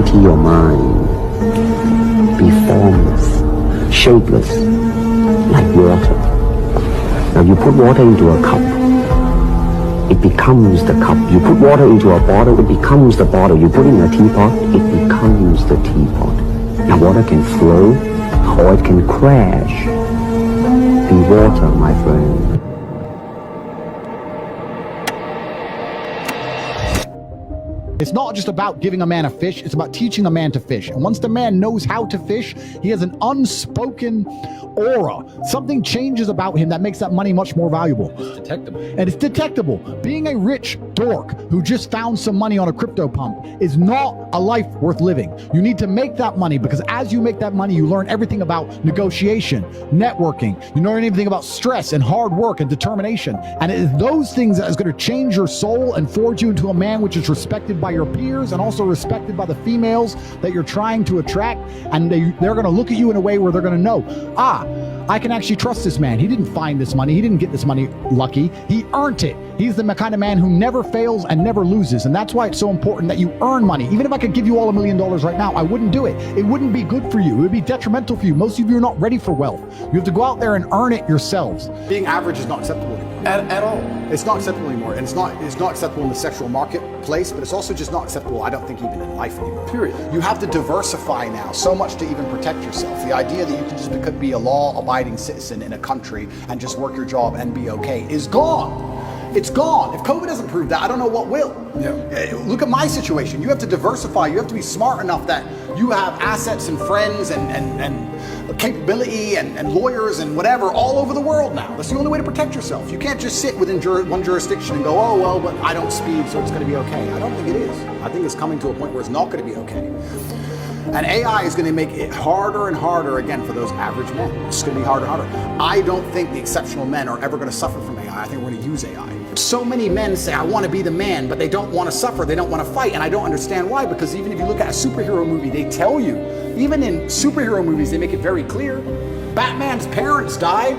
empty your mind. Be formless, shapeless, like water. Now you put water into a cup, it becomes the cup. You put water into a bottle, it becomes the bottle. You put it in a teapot, it becomes the teapot. Now water can flow or it can crash. Be water, my friend. It's not just about giving a man a fish, it's about teaching a man to fish. And once the man knows how to fish, he has an unspoken aura. Something changes about him that makes that money much more valuable. It's detectable. And it's detectable. Being a rich dork who just found some money on a crypto pump is not a life worth living. You need to make that money, because as you make that money, you learn everything about negotiation, networking. You learn everything about stress and hard work and determination. And it is those things that is going to change your soul and forge you into a man which is respected by your peers and also respected by the females that you're trying to attract. And they're going to look at you in a way where they're going to know, I can actually trust this man. He didn't find this money. He didn't get this money lucky. He earned it. He's the kind of man who never fails and never loses. And that's why it's so important that you earn money. Even if I could give you all $1 million right now, I wouldn't do it. It wouldn't be good for you. It would be detrimental for you. Most of you are not ready for wealth. You have to go out there and earn it yourselves. Being average is not acceptable anymore. At all. It's not acceptable anymore. And it's not acceptable in the sexual marketplace, but it's also just not acceptable, I don't think, even in life anymore. Period. You have to diversify now so much to even protect yourself. The idea that you can just be a law-abiding citizen in a country and just work your job and be okay is gone. It's gone. If COVID doesn't prove that, I don't know what will. Yeah. Look at my situation. You have to diversify. You have to be smart enough that you have assets and friends and capability and lawyers and whatever all over the world now. That's the only way to protect yourself. You can't just sit within one jurisdiction and go, oh, well, but I don't speed, so it's going to be okay. I don't think it is. I think it's coming to a point where it's not going to be okay. And AI is going to make it harder and harder, again, for those average men. It's going to be harder and harder. I don't think the exceptional men are ever going to suffer from AI. I think we're going to use AI. So many men say, I want to be the man, but they don't want to suffer. They don't want to fight. And I don't understand why, because even if you look at a superhero movie, they tell you, even in superhero movies, they make it very clear. Batman's parents died.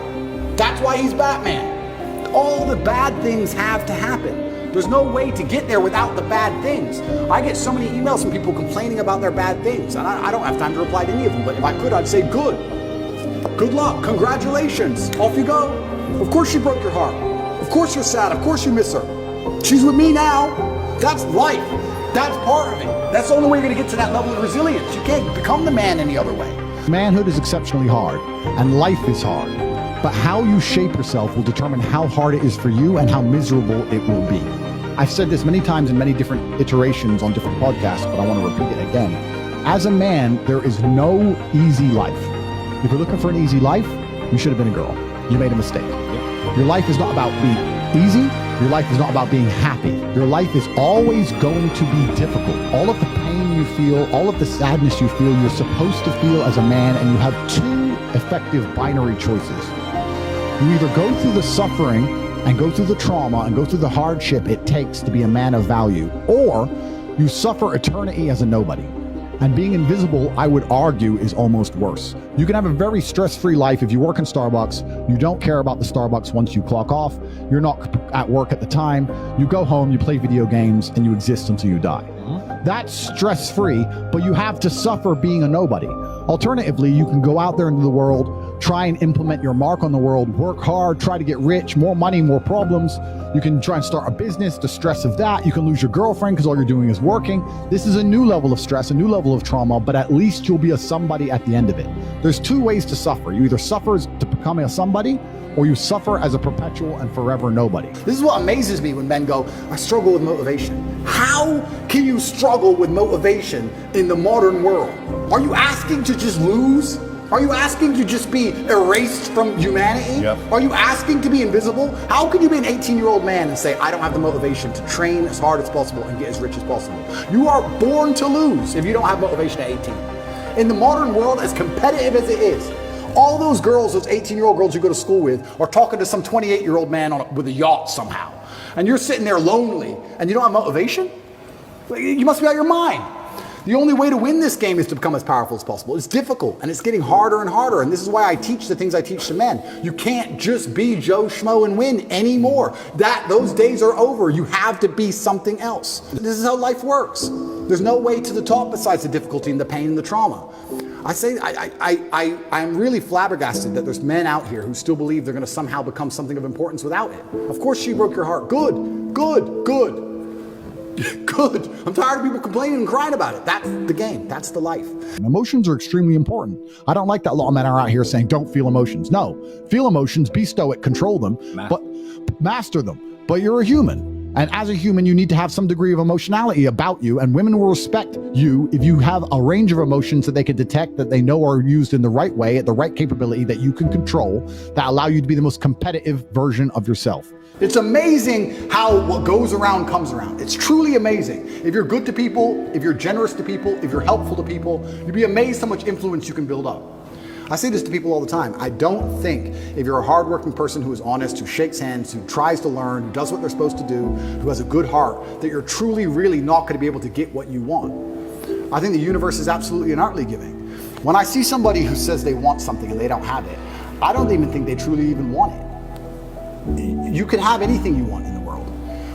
That's why he's Batman. All the bad things have to happen. There's no way to get there without the bad things. I get so many emails from people complaining about their bad things, and I don't have time to reply to any of them, but if I could, I'd say good. Good luck, congratulations, off you go. Of course she broke your heart. Of course you're sad, of course you miss her. She's with me now. That's life. That's part of it. That's the only way you're gonna get to that level of resilience. You can't become the man any other way. Manhood is exceptionally hard, and life is hard. But how you shape yourself will determine how hard it is for you and how miserable it will be. I've said this many times in many different iterations on different podcasts, but I want to repeat it again. As a man, there is no easy life. If you're looking for an easy life, you should have been a girl. You made a mistake. Your life is not about being easy. Your life is not about being happy. Your life is always going to be difficult. All of the pain you feel, all of the sadness you feel, you're supposed to feel as a man, and you have two effective binary choices. You either go through the suffering and go through the trauma and go through the hardship it takes to be a man of value, or you suffer eternity as a nobody. And being invisible, I would argue, is almost worse. You can have a very stress-free life if you work in Starbucks. You don't care about the Starbucks once you clock off. You're not at work at the time. You go home, you play video games, and you exist until you die. That's stress-free, but you have to suffer being a nobody. Alternatively, you can go out there into the world, try and implement your mark on the world, work hard, try to get rich, more money, more problems. You can try and start a business, the stress of that. You can lose your girlfriend because all you're doing is working. This is a new level of stress, a new level of trauma, but at least you'll be a somebody at the end of it. There's two ways to suffer. You either suffer to become a somebody, or you suffer as a perpetual and forever nobody. This is what amazes me when men go, I struggle with motivation. How can you struggle with motivation in the modern world? Are you asking to just lose? Are you asking to just be erased from humanity? Yep. Are you asking to be invisible? How can you be an 18-year-old man and say, I don't have the motivation to train as hard as possible and get as rich as possible? You are born to lose if you don't have motivation at 18. In the modern world, as competitive as it is, all those girls, those 18-year-old girls you go to school with, are talking to some 28-year-old man with a yacht somehow. And you're sitting there lonely and you don't have motivation? You must be out of your mind. The only way to win this game is to become as powerful as possible. It's difficult, and it's getting harder and harder, and this is why I teach the things I teach to men. You can't just be Joe Schmo and win anymore. Those days are over. You have to be something else. This is how life works. There's no way to the top besides the difficulty and the pain and the trauma. I'm really flabbergasted that there's men out here who still believe they're going to somehow become something of importance without it. Of course she broke your heart. Good, good, good. Good. I'm tired of people complaining and crying about it. That's the game. That's the life. Emotions are extremely important. I don't like that a lot of men are out here saying, don't feel emotions. No, feel emotions, be stoic, control them, but master them. But you're a human. And as a human, you need to have some degree of emotionality about you, and women will respect you if you have a range of emotions that they can detect, that they know are used in the right way, at the right capability that you can control, that allow you to be the most competitive version of yourself. It's amazing how what goes around comes around. It's truly amazing. If you're good to people, if you're generous to people, if you're helpful to people, you'd be amazed how much influence you can build up. I say this to people all the time. I don't think if you're a hardworking person who is honest, who shakes hands, who tries to learn, who does what they're supposed to do, who has a good heart, that you're truly, really not going to be able to get what you want. I think the universe is absolutely and utterly giving. When I see somebody who says they want something and they don't have it, I don't even think they truly even want it. You can have anything you want in the world.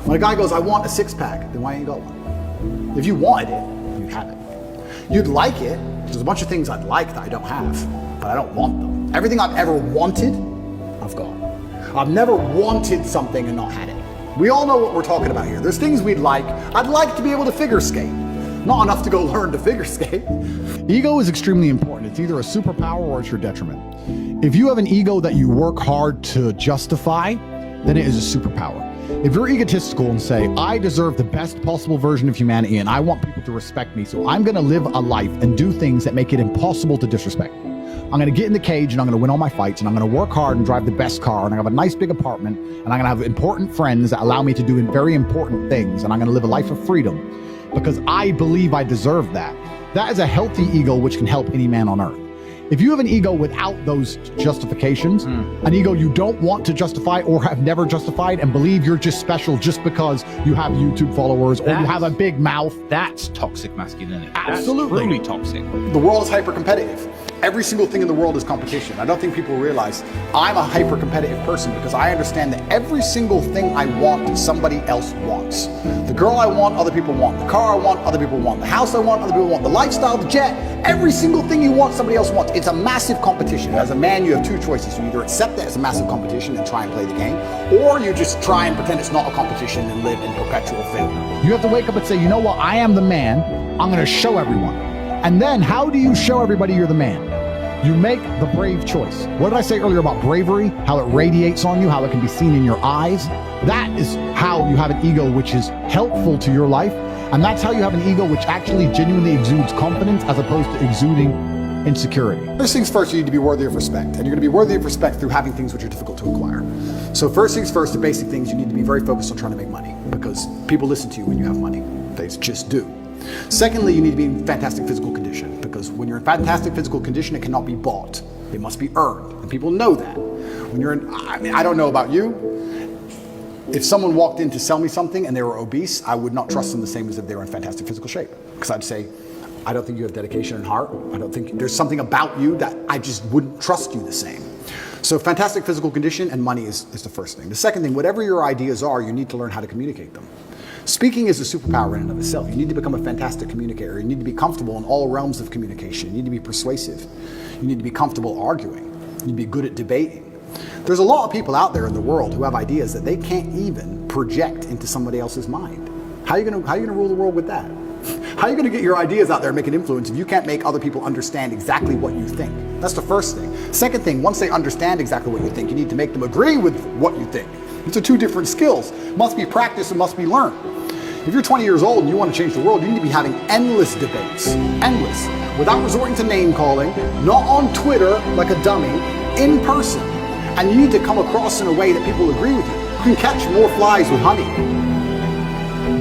When a guy goes, I want a six-pack, then why ain't you got one? If you wanted it, you'd have it. You'd like it. There's a bunch of things I'd like that I don't have, but I don't want them. Everything I've ever wanted, I've got. I've never wanted something and not had it. We all know what we're talking about here. There's things we'd like. I'd like to be able to figure skate. Not enough to go learn to figure skate. Ego is extremely important. It's either a superpower or it's your detriment. If you have an ego that you work hard to justify, then it is a superpower. If you're egotistical and say, I deserve the best possible version of humanity and I want people to respect me, so I'm going to live a life and do things that make it impossible to disrespect me. I'm going to get in the cage and I'm going to win all my fights and I'm going to work hard and drive the best car and I have a nice big apartment and I'm going to have important friends that allow me to do very important things and I'm going to live a life of freedom because I believe I deserve that. That is a healthy ego which can help any man on earth. If you have an ego without those justifications, an ego you don't want to justify or have never justified and believe you're just special just because you have YouTube followers or you have a big mouth. That's toxic masculinity. Absolutely. That's truly toxic. The world is hyper-competitive. Every single thing in the world is competition. I don't think people realize I'm a hyper-competitive person because I understand that every single thing I want, somebody else wants. The girl I want, other people want. The car I want, other people want. The house I want, other people want. The lifestyle, the jet, every single thing you want, somebody else wants. It's a massive competition. As a man, you have two choices. You either accept that as a massive competition and try and play the game, or you just try and pretend it's not a competition and live in perpetual failure. You have to wake up and say, you know what, I am the man. I'm going to show everyone. And then how do you show everybody you're the man? You make the brave choice. What did I say earlier about bravery? How it radiates on you, how it can be seen in your eyes. That is how you have an ego which is helpful to your life. And that's how you have an ego which actually genuinely exudes confidence as opposed to exuding insecurity. First things first, you need to be worthy of respect. And you're going to be worthy of respect through having things which are difficult to acquire. So first things first, the basic things, you need to be very focused on trying to make money because people listen to you when you have money. They just do. Secondly, you need to be in fantastic physical condition because when you're in fantastic physical condition, it cannot be bought. It must be earned. And people know that. When you're in, I don't know about you. If someone walked in to sell me something and they were obese, I would not trust them the same as if they were in fantastic physical shape. Because I'd say, I don't think you have dedication and heart. I don't think there's something about you that I just wouldn't trust you the same. So fantastic physical condition and money is the first thing. The second thing, whatever your ideas are, you need to learn how to communicate them. Speaking is a superpower in and of itself. You need to become a fantastic communicator. You need to be comfortable in all realms of communication. You need to be persuasive. You need to be comfortable arguing. You need to be good at debating. There's a lot of people out there in the world who have ideas that they can't even project into somebody else's mind. How are you going to rule the world with that? How are you going to get your ideas out there and make an influence if you can't make other people understand exactly what you think? That's the first thing. Second thing, once they understand exactly what you think, you need to make them agree with what you think. These are two different skills. Must be practiced and must be learned. If you're 20 years old and you want to change the world, you need to be having endless debates. Endless. Without resorting to name calling, not on Twitter like a dummy, in person. And you need to come across in a way that people agree with you. You can catch more flies with honey.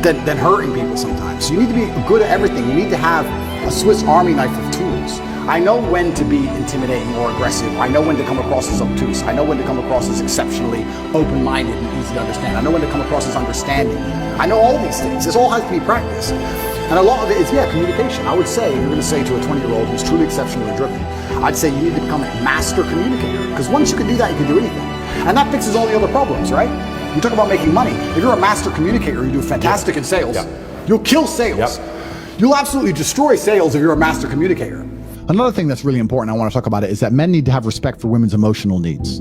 than hurting people sometimes. So you need to be good at everything. You need to have a Swiss Army knife of tools. I know when to be intimidating or aggressive. I know when to come across as obtuse. I know when to come across as exceptionally open-minded and easy to understand. I know when to come across as understanding. I know all these things. This all has to be practiced. And a lot of it is, communication. I would say, you're going to say to a 20-year-old who's truly exceptionally driven, I'd say you need to become a master communicator. Because once you can do that, you can do anything. And that fixes all the other problems, right? You talk about making money. If you're a master communicator, you do fantastic in sales. You'll kill sales. You'll absolutely destroy sales if you're a master communicator. Another thing that's really important I want to talk about is that men need to have respect for women's emotional needs.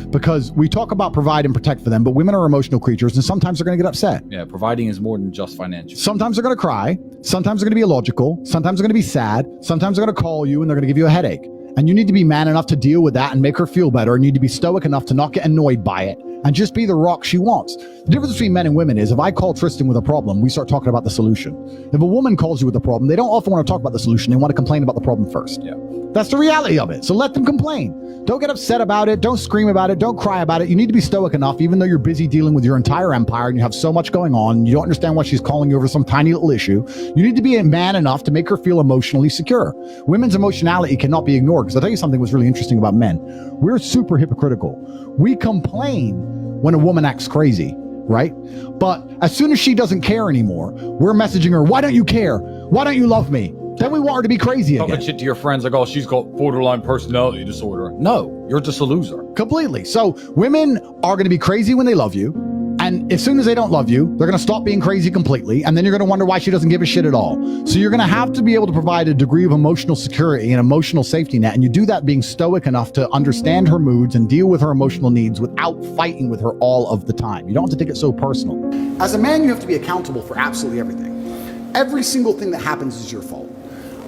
Because we talk about provide and protect for them, but women are emotional creatures and sometimes they're going to get upset. Yeah, providing is more than just financial. Sometimes they're going to cry. Sometimes they're going to be illogical. Sometimes they're going to be sad. Sometimes they're going to call you and they're going to give you a headache. And you need to be man enough to deal with that and make her feel better. You need to be stoic enough to not get annoyed by it and just be the rock she wants. The difference between men and women is if I call Tristan with a problem, we start talking about the solution. If a woman calls you with a problem, they don't often want to talk about the solution. They want to complain about the problem first. Yeah. That's the reality of it. So let them complain. Don't get upset about it. Don't scream about it. Don't cry about it. You need to be stoic enough, even though you're busy dealing with your entire empire and you have so much going on. And you don't understand why she's calling you over some tiny little issue. You need to be a man enough to make her feel emotionally secure. Women's emotionality cannot be ignored. Because I'll tell you something was really interesting about men. We're super hypocritical. We complain when a woman acts crazy, right? But as soon as she doesn't care anymore, we're messaging her, why don't you care? Why don't you love me? Then we want her to be crazy again. Talking shit to your friends like, oh, she's got borderline personality disorder. No, you're just a loser. Completely. So women are going to be crazy when they love you. And as soon as they don't love you, they're going to stop being crazy completely. And then you're going to wonder why she doesn't give a shit at all. So you're going to have to be able to provide a degree of emotional security and emotional safety net. And you do that being stoic enough to understand her moods and deal with her emotional needs without fighting with her all of the time. You don't have to take it so personal. As a man, you have to be accountable for absolutely everything. Every single thing that happens is your fault.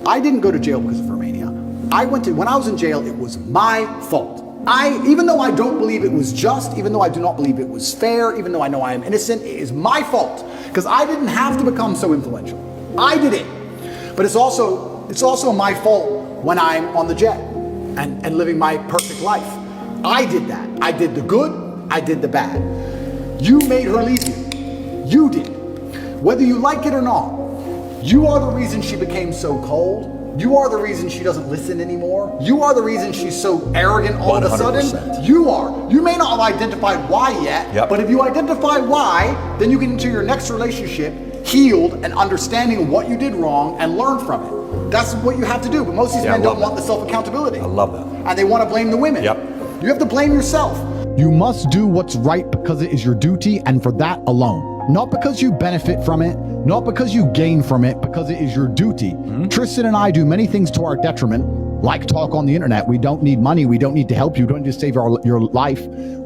I didn't go to jail because of Romania. When I was in jail, it was my fault. Even though I don't believe it was just, even though I do not believe it was fair, even though I know I am innocent, it is my fault. Because I didn't have to become so influential. I did it. But it's also my fault when I'm on the jet and living my perfect life. I did that. I did the good, I did the bad. You made her leave you. You did. Whether you like it or not, you are the reason she became so cold. You are the reason she doesn't listen anymore. You are the reason she's so arrogant all of a sudden. You are. You may not have identified why yet, but if you identify why, then you get into your next relationship healed and understanding what you did wrong and learn from it. That's what you have to do. But most of these men don't want the self-accountability. I love that. And they want to blame the women. You have to blame yourself. You must do what's right because it is your duty and for that alone. Not because you benefit from it, not because you gain from it, because it is your duty. Tristan and I do many things to our detriment, like talk on the internet. We don't need money. We don't need to help you. We don't need to save your life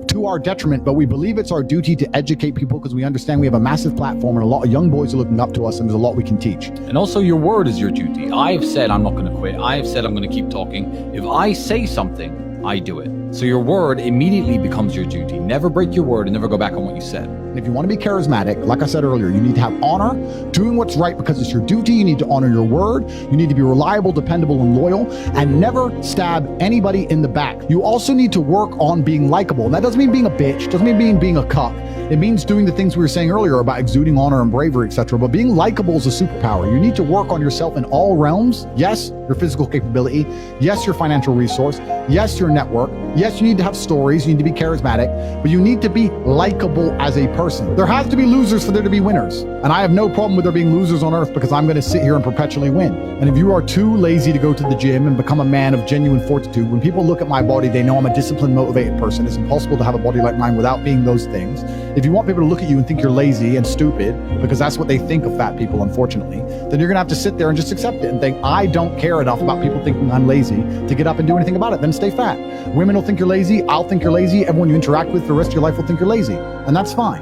to our detriment, but we believe it's our duty to educate people because we understand we have a massive platform and a lot of young boys are looking up to us and there's a lot we can teach. And also your word is your duty. I have said I'm not going to quit. I have said I'm going to keep talking. If I say something, I do it. So your word immediately becomes your duty. Never break your word and never go back on what you said. If you want to be charismatic, like I said earlier, you need to have honor, doing what's right because it's your duty. You need to honor your word. You need to be reliable, dependable, and loyal, and never stab anybody in the back. You also need to work on being likable. And that doesn't mean being a bitch, doesn't mean being a cuck. It means doing the things we were saying earlier about exuding honor and bravery, etc. But being likable is a superpower. You need to work on yourself in all realms. Yes, your physical capability. Yes, your financial resource. Yes, your network. Yes, you need to have stories. You need to be charismatic, but you need to be likable as a person. There has to be losers for there to be winners. And I have no problem with there being losers on earth because I'm going to sit here and perpetually win. And if you are too lazy to go to the gym and become a man of genuine fortitude, when people look at my body, they know I'm a disciplined, motivated person. It's impossible to have a body like mine without being those things. If you want people to look at you and think you're lazy and stupid, because that's what they think of fat people, unfortunately, then you're going to have to sit there and just accept it and think, I don't care enough about people thinking I'm lazy to get up and do anything about it. Then stay fat. Women will think you're lazy. I'll think you're lazy. Everyone you interact with for the rest of your life will think you're lazy. And that's fine.